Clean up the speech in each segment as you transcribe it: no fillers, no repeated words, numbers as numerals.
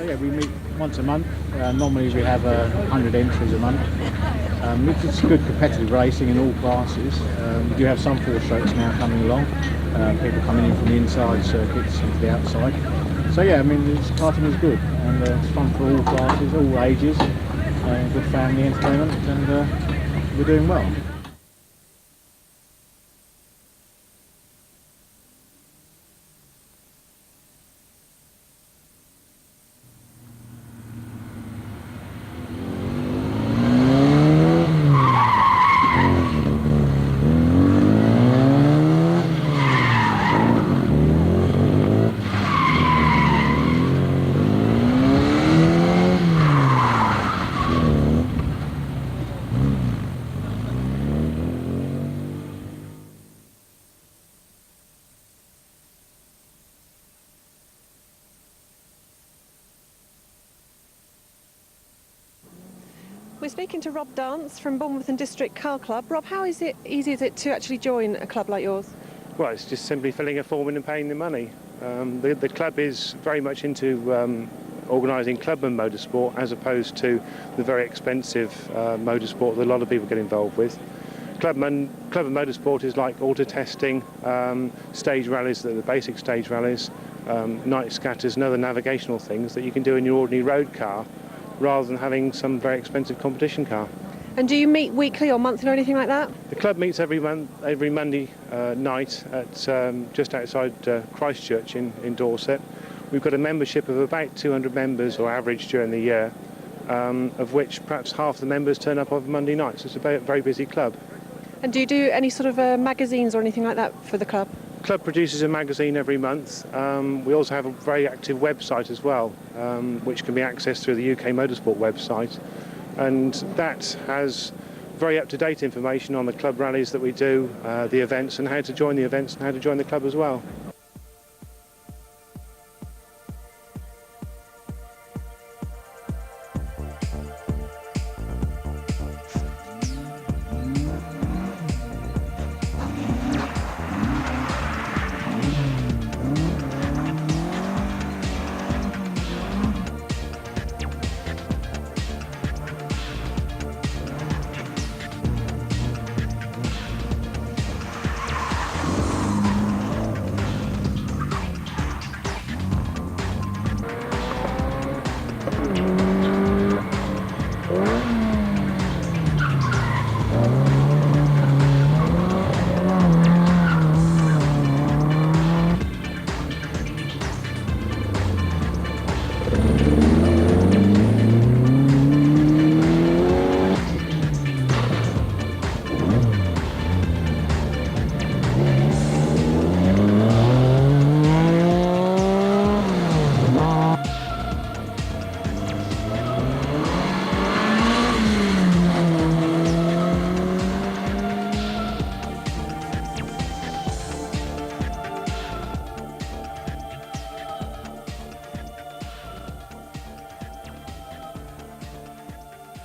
So yeah, we meet once a month. Normally we have 100 entries a month. Which is good competitive racing in all classes. We do have some four-strokes now coming along. People coming in from the inside circuits and the outside. So yeah, I mean, karting is good, and it's fun for all classes, all ages. Good family entertainment, and we're doing well. We're speaking to Rob Dance from Bournemouth and District Car Club. Rob, how easy is it to actually join a club like yours? Well, it's just simply filling a form in and paying the money. The club is very much into organising clubman motorsport as opposed to the very expensive motorsport that a lot of people get involved with. Clubman motorsport is like auto testing, stage rallies, the basic stage rallies, night scatters and other navigational things that you can do in your ordinary road car, rather than having some very expensive competition car. And do you meet weekly or monthly or anything like that? The club meets every Monday night at just outside Christchurch in Dorset. We've got a membership of about 200 members, or average during the year, of which perhaps half the members turn up on Monday nights. It's a very busy club. And do you do any sort of magazines or anything like that for the club? The club produces a magazine every month. We also have a very active website as well, which can be accessed through the UK Motorsport website. And that has very up-to-date information on the club rallies that we do, the events, and how to join the events and how to join the club as well.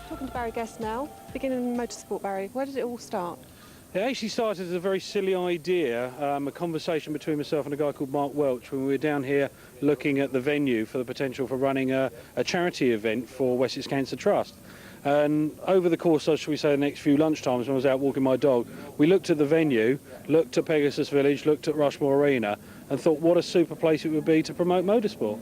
Talking to Barry Guest now, beginning in motorsport, Barry. Where did it all start? It actually started as a very silly idea, a conversation between myself and a guy called Mark Welch when we were down here looking at the venue for the potential for running a charity event for Wessex Cancer Trust. And over the course of, shall we say, the next few lunchtimes when I was out walking my dog, we looked at the venue, looked at Pegasus Village, looked at Rushmoor Arena, and thought what a super place it would be to promote motorsport.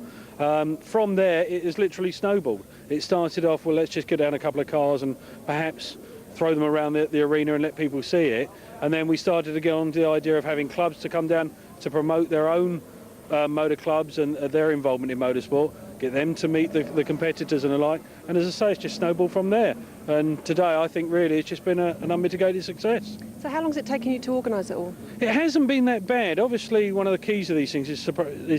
From there, it has literally snowballed. It started off, well, let's just get down a couple of cars and perhaps throw them around the arena and let people see it. And then we started to get on to the idea of having clubs to come down to promote their own motor clubs and their involvement in motorsport, get them to meet the competitors and the like. And as I say, it's just snowballed from there. And today, I think really it's just been an unmitigated success. So how long has it taken you to organise it all? It hasn't been that bad. Obviously, one of the keys of these things is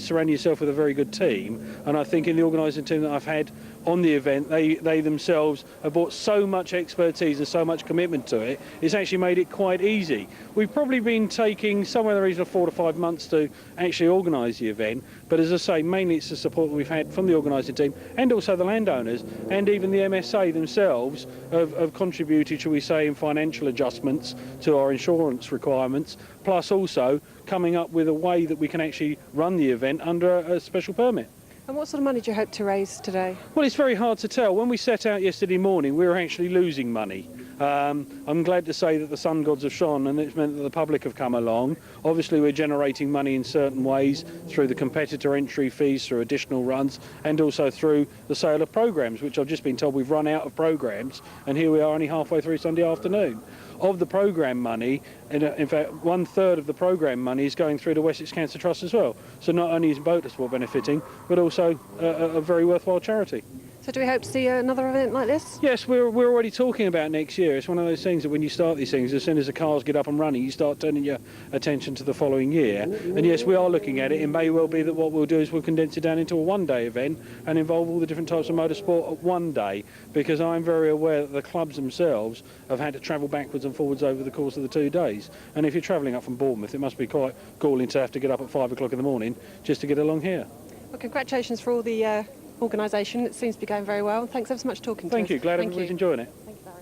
surrounding yourself with a very good team. And I think in the organising team that I've had on the event, they themselves have brought so much expertise and so much commitment to it, it's actually made it quite easy. We've probably been taking somewhere in the region of 4 to 5 months to actually organise the event. But as I say, mainly it's the support that we've had from the organising team and also the landowners and even the MSA themselves have contributed, shall we say, in financial adjustments to our insurance requirements, plus also coming up with a way that we can actually run the event under a special permit. And what sort of money do you hope to raise today? Well, it's very hard to tell. When we set out yesterday morning, we were actually losing money. I'm glad to say that the sun gods have shone, and it's meant that the public have come along. Obviously, we're generating money in certain ways through the competitor entry fees, through additional runs, and also through the sale of programmes, which I've just been told we've run out of programmes, and here we are only halfway through Sunday afternoon. Of the programme money, in fact, 1/3 of the programme money is going through the Wessex Cancer Trust as well. So not only is Motorsport benefiting, but also a very worthwhile charity. So do we hope to see another event like this? Yes, we're already talking about next year. It's one of those things that when you start these things, as soon as the cars get up and running, you start turning your attention to the following year. And yes, we are looking at it. It may well be that what we'll do is we'll condense it down into a one-day event and involve all the different types of motorsport at one day, because I'm very aware that the clubs themselves have had to travel backwards and forwards over the course of the 2 days. And if you're travelling up from Bournemouth, it must be quite galling to have to get up at 5 o'clock in the morning just to get along here. Well, congratulations for all the organisation. It seems to be going very well. Thanks ever so much for talking to us. Thank you. Glad everybody's enjoying it. Thank you, Barry.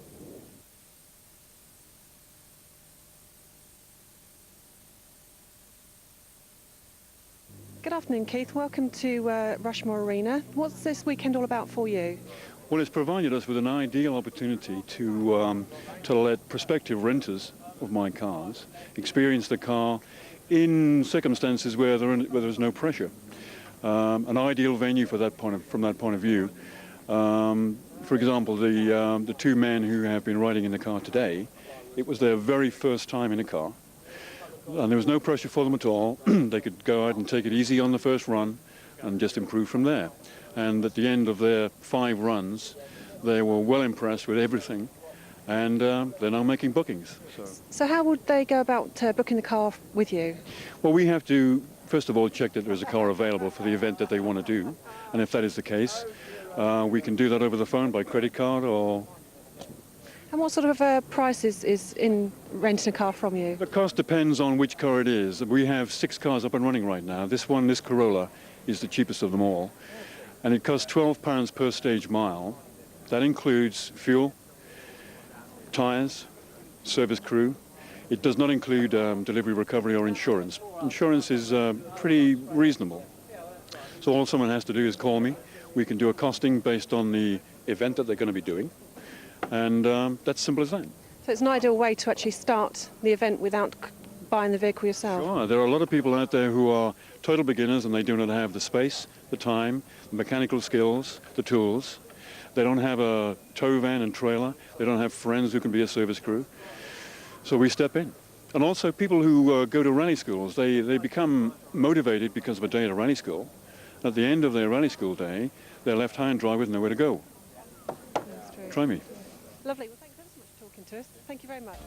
Good afternoon, Keith. Welcome to Rushmoor Arena. What's this weekend all about for you? Well, it's provided us with an ideal opportunity to let prospective renters of my cars experience the car in circumstances where there's no pressure. An ideal venue for that from that point of view. For example, the two men who have been riding in the car today, it was their very first time in a car, and there was no pressure for them at all. They could go out and take it easy on the first run and just improve from there. And at the end of their 5 runs, they were well impressed with everything, and they're now making bookings. So how would they go about booking the car with you? Well, we have to first of all check that there's a car available for the event that they want to do, and if that is the case, we can do that over the phone by credit card or... And what sort of price is in renting a car from you? The cost depends on which car it is. We have 6 cars up and running right now. This Corolla, is the cheapest of them all, and it costs £12 per stage mile. That includes fuel, tyres, service crew. It does not include delivery, recovery or insurance. Insurance is pretty reasonable. So all someone has to do is call me. We can do a costing based on the event that they're going to be doing. And that's simple as that. So it's an ideal way to actually start the event without buying the vehicle yourself? Sure. There are a lot of people out there who are total beginners and they do not have the space, the time, the mechanical skills, the tools. They don't have a tow van and trailer. They don't have friends who can be a service crew. So we step in. And also people who go to rally schools, they become motivated because of a day at a rally school. At the end of their rally school day, they're left high and dry with nowhere to go. That's true. Try me. Lovely. Well, thanks ever so much for talking to us. Thank you very much.